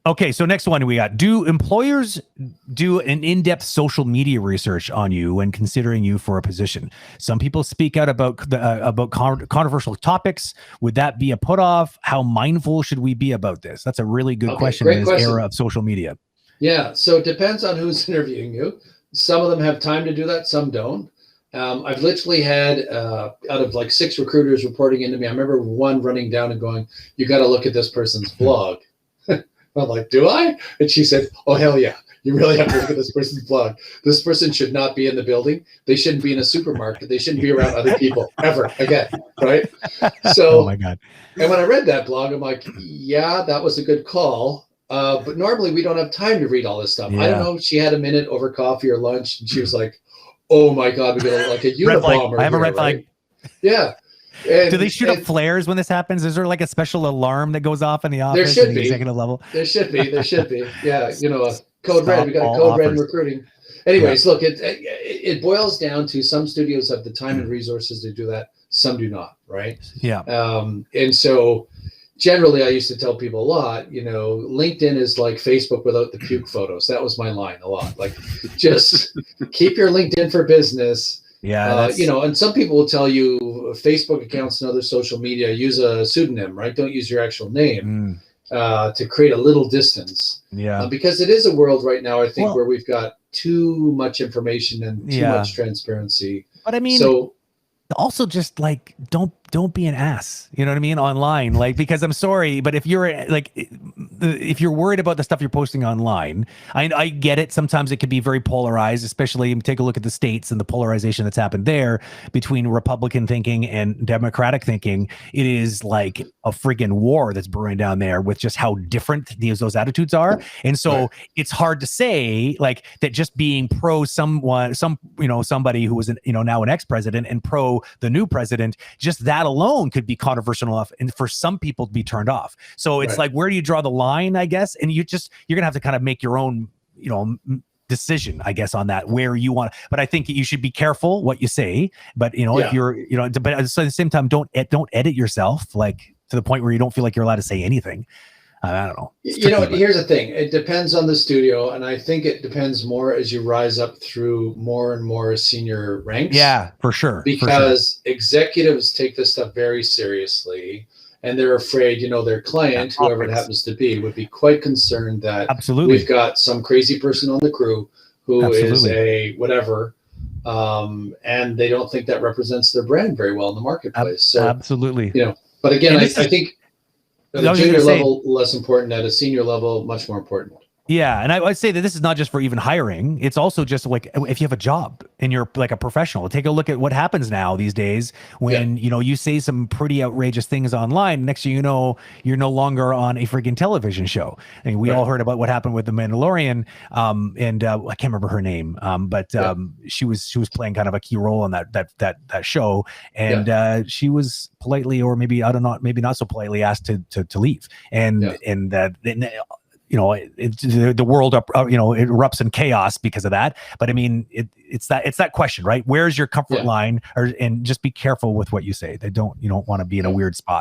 Okay, so next one we got. Do employers do an in-depth social media research on you when considering you for a position? Some people speak out about controversial topics. Would that be a put off? How mindful should we be about this? That's a really good question in this era of social media. Yeah, so it depends on who's interviewing you. Some of them have time to do that, some don't. I've literally had out of like 6 recruiters reporting into me. I remember one running down and going, "You got to look at this person's blog." I'm like, "Do I?" And she said, "Oh, hell yeah. You really have to look at this person's blog. This person should not be in the building. They shouldn't be in a supermarket. They shouldn't be around other people ever again." Right? So, oh my God. And when I read that blog, I'm like, yeah, that was a good call. But normally we don't have time to read all this stuff. Yeah. I don't know if she had a minute over coffee or lunch and she was like, "Oh my God, we got like a Unabomber." I have a red flag. Yeah. Do they shoot up flares when this happens? Is there like a special alarm that goes off in the office at the executive level? There should be. Yeah. You know, code red. We got a code red in recruiting. Anyways, look, it boils down to some studios have the time and resources to do that. Some do not. Right. Yeah. And so generally I used to tell people a lot, you know, LinkedIn is like Facebook without the puke photos. That was my line a lot. Like, just keep your LinkedIn for business. Yeah, you know, and some people will tell you Facebook accounts and other social media, use a pseudonym, right? Don't use your actual name to create a little distance. Yeah. Because it is a world right now, I think, where we've got too much information and too much transparency. But I mean, also just like, don't be an ass, you know what I mean, online, like, because I'm sorry, but if you're like, if you're worried about the stuff you're posting online, I get it. Sometimes it can be very polarized, especially take a look at the States and the polarization that's happened there between Republican thinking and Democratic thinking. It is like a freaking war that's brewing down there with just how different those attitudes are. And so it's hard to say like that just being pro somebody who was now an ex-president and pro the new president, just that alone could be controversial enough and for some people to be turned off. So it's like, where do you draw the line, I guess? And you're gonna have to kind of make your own, decision, I guess, on that, where you want. But I think you should be careful what you say. But if you're, but at the same time, don't edit yourself like to the point where you don't feel like you're allowed to say anything. I don't know. Here's the thing. It depends on the studio. And I think it depends more as you rise up through more and more senior ranks. Yeah, for sure. Because executives take this stuff very seriously. And they're afraid, their client, whoever it happens to be, would be quite concerned that we've got some crazy person on the crew who is a whatever. And they don't think that represents their brand very well in the marketplace. So absolutely. But again, I think at a junior level, less important. At a senior level, much more important. Yeah. And I'd say that this is not just for even hiring. It's also just like if you have a job and you're like a professional, take a look at what happens now these days when, you say some pretty outrageous things online. Next thing you know, you're no longer on a freaking television show. I mean, we all heard about what happened with The Mandalorian. And I can't remember her name. But she was playing kind of a key role on that show. And she was politely, or maybe, I don't know, maybe not so politely asked to leave. The world it erupts in chaos because of that. But I mean, it's that question, right? Where's your comfort line? And just be careful with what you say. You don't want to be in a weird spot.